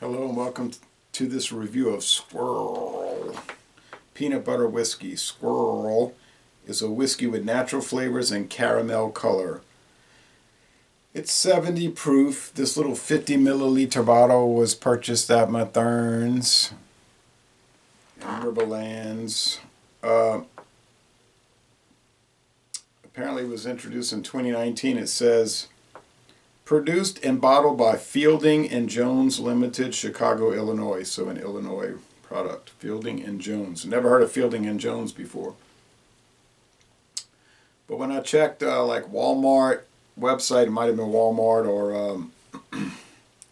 Hello and welcome to this review of SQURRL Peanut Butter Whiskey. SQURRL is a whiskey with natural flavors and caramel color. It's 70 proof. This little 50 milliliter bottle was purchased at Mathern's in Riverlands. Apparently it was introduced in 2019. It says, produced and bottled by Fielding and Jones Limited, Chicago, Illinois. So an Illinois product. Fielding and Jones. Never heard of Fielding and Jones before. But when I checked like Walmart website, it might have been Walmart or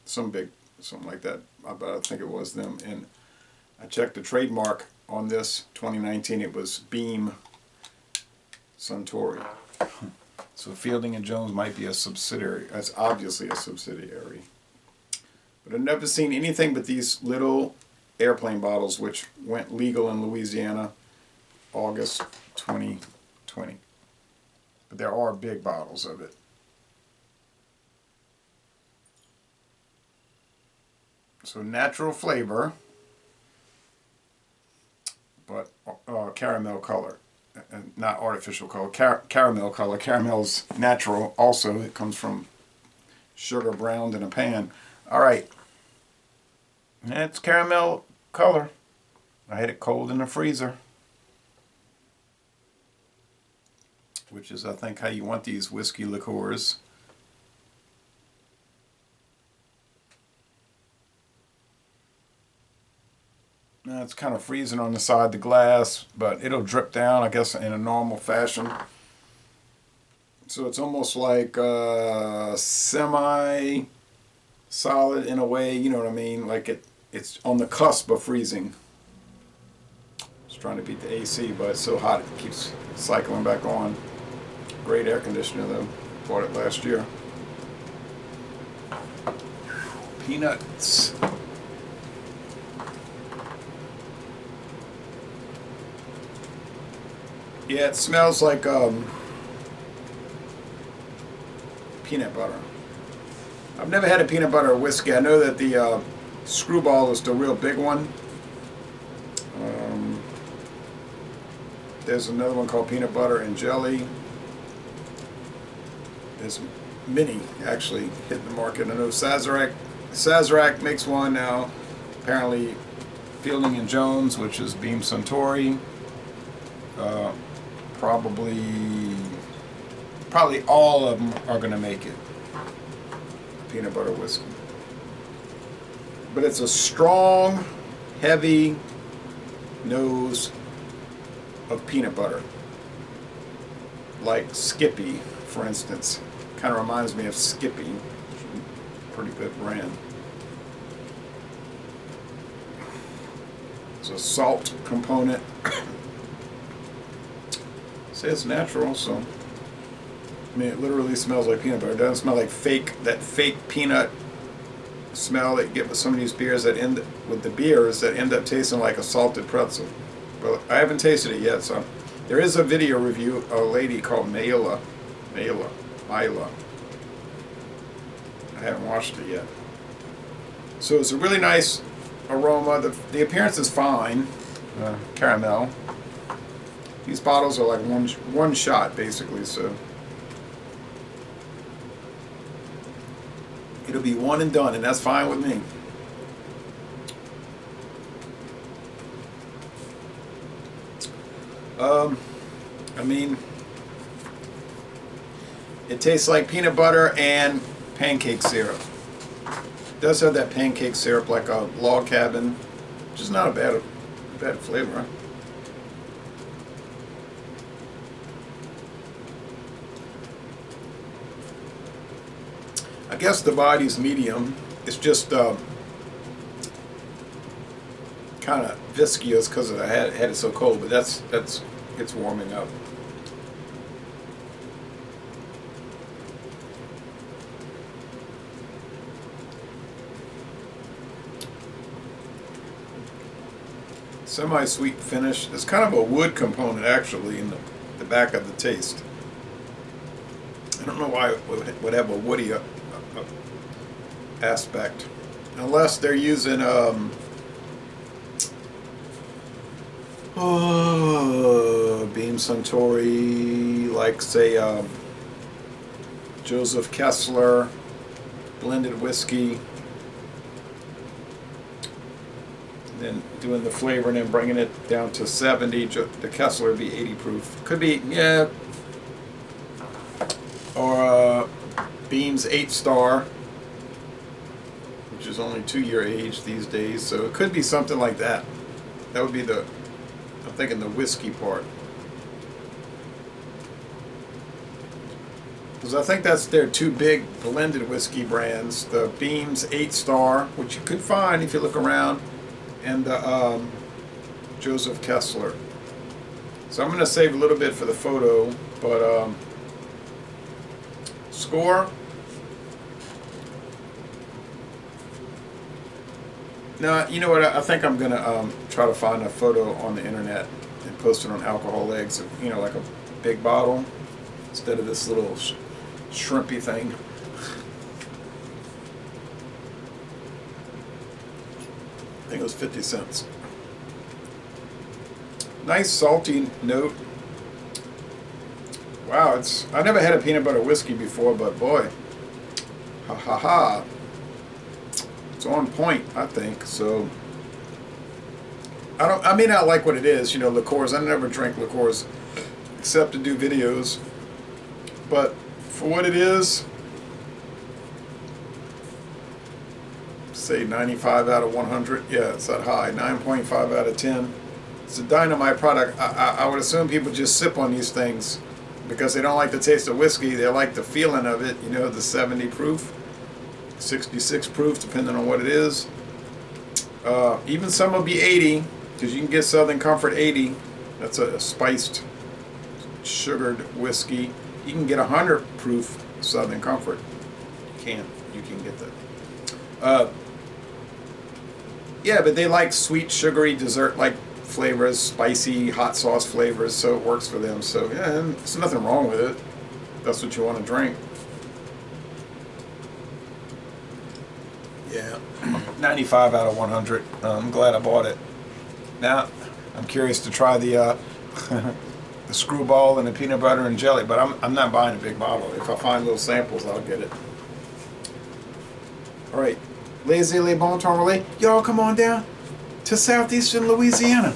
something like that. But I think it was them. And I checked the trademark on this 2019. It was Beam Suntory. So Fielding and Jones might be a subsidiary. That's obviously a subsidiary. But I've never seen anything but these little airplane bottles, which went legal in Louisiana August 2020. But there are big bottles of it. So natural flavor, but caramel color. And not artificial color, caramel color. Caramel's natural also. It comes from sugar browned in a pan. Alright. That's caramel color. I had it cold in the freezer. Which is, I think, how you want these whiskey liqueurs. Now it's kind of freezing on the side of the glass, but it'll drip down, I guess, in a normal fashion. So it's almost like semi-solid in a way, you know what I mean? Like it's on the cusp of freezing. Just trying to beat the AC, but it's so hot it keeps cycling back on. Great air conditioner though. Bought it last year. Peanuts. Yeah, it smells like peanut butter. I've never had a peanut butter whiskey. I know that the Screwball is the real big one. There's another one called Peanut Butter and Jelly. There's many actually hitting the market. I know Sazerac makes one now. Apparently Fielding and Jones, which is Beam Suntory. Probably all of them are going to make it. Peanut butter whiskey. But it's a strong, heavy nose of peanut butter. Like Skippy, for instance. Kind of reminds me of Skippy. Pretty good brand. There's a salt component. Say it's natural, so I mean it literally smells like peanut butter. It doesn't smell like that fake peanut smell that you get with some of these beers that end up tasting like a salted pretzel. But I haven't tasted it yet, so there is a video review of a lady called Mayla. I haven't watched it yet. So it's a really nice aroma. The appearance is fine. Caramel. These bottles are like one shot basically, so it'll be one and done, and that's fine with me. I mean, it tastes like peanut butter and pancake syrup. It does have that pancake syrup like a log cabin, which is not a bad flavor. I guess the body's medium. It's just kind of viscous because I had it so cold, but it's warming up. Semi-sweet finish. There's kind of a wood component actually in the back of the taste. I don't know why it would have a woody aspect. unless they're using Beam Suntory, like say Joseph Kessler blended whiskey, and then doing the flavor and then bringing it down to 70. The Kessler would be 80 proof. Could be, yeah. Or Beam's 8-star, which is only 2-year age these days, so it could be something like that. That would be the, I'm thinking the whiskey part. Because I think that's their two big blended whiskey brands, the Beam's 8-star, which you could find if you look around, and the Joseph Kessler. So I'm going to save a little bit for the photo, but SQURRL. Now, you know what, I think I'm going to try to find a photo on the internet and post it on Alcohol Eggs, you know, like a big bottle instead of this little shrimpy thing. I think it was 50 cents. Nice salty note. Wow, I never had a peanut butter whiskey before, but boy, ha ha ha, it's on point, I think. So I may not like what it is, you know, liqueurs. I never drink liqueurs except to do videos, but for what it is, say 95 out of 100. Yeah, it's that high. 9.5 out of 10. It's a dynamite product. I would assume people just sip on these things because they don't like the taste of whiskey. They like the feeling of it, you know, the 70 proof, 66 proof, depending on what it is. Even some will be 80, because you can get Southern Comfort 80. That's a spiced, sugared whiskey. You can get 100 proof Southern Comfort. You can get that. Yeah, but they like sweet, sugary, dessert-like flavors, spicy, hot sauce flavors, so it works for them. So yeah, there's nothing wrong with it. That's what you want to drink. Yeah, 95 out of 100. I'm glad I bought it. Now, I'm curious to try the the screwball and the peanut butter and jelly, but I'm not buying a big bottle. If I find little samples, I'll get it. All right, laissez les bon temps relais. Y'all come on down to southeastern Louisiana.